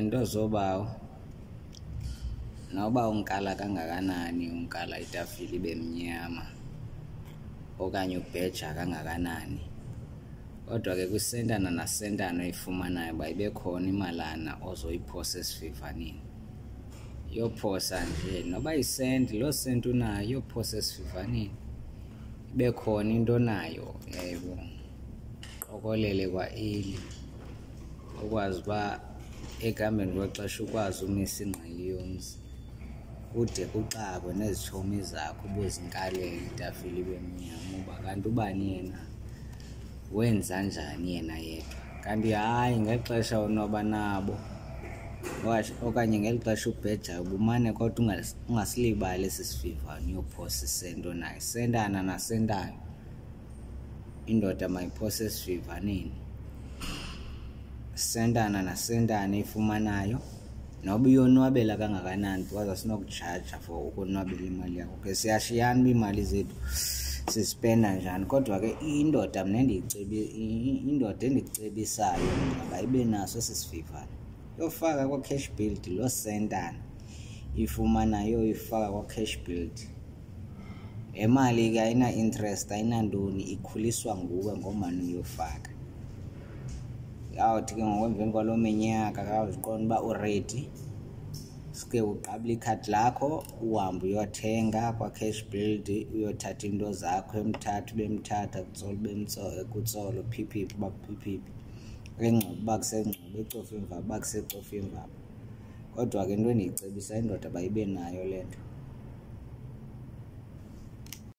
into zobawo noba unkala kangakanani, unkala itafile ibe mnyama okanye ubheja kangakanani, kodwa ke kwisentana nasentana oyifumanayo uba ibe khona imalana ozoyiphosa esivivaneni. Iyophosa nje noba isenti, loo senti unayo iyophosa esivivaneni, ibe khona into nayo, yayibona, qokolele kwa eli ukwazi uba ekuhambeni kwexesha ukwazi umisa ingqili yomzi kude kuxakwe nezitshomi zakho ubuzinkalele itafile ibe mnyama uba kanti ubani yena wenza njani yena yedwa. Kanti hayi ngexesha unoba nabo okanye ngeli xesha ubhejayo ubumane kodwa ungasilibali esi sivivane uyophosa isenti onayo. Isentana nasentana indoda mayiphose esivivaneni, sentana nasentana eyifumanayo noba iyonwabela kangakanani because asinokujaja for ukonwabela imali yakho. Okay, siyashiyana uba iimali zethu sispenda njani, kodwa ke indoda mna indoda endikucebisayo mna ibe naso esi sivivane. Yofaka kwa-cash build, loo sentana ifumanayo ifaka kwa-cash build. Le mali ke ayina-interest ayinantoni, ikhuliswa nguwe ngomane uyofaka. Yawuthi ke ngokwemveni kwaloo minyaka kawuziqonda uba uredi, suke uqabule ikhadi lakho uhambe uyothenga kwa-cash build, uyothatha into zakho emthatha ube mthatha, kutsolo phiphiphi uba phiphiphi, engcubo uba kusengcubo, ecofa imvaba uba kusecofa imvaba. Kodwa ke into endiyicebisa indoda uba ibe nayo le nto.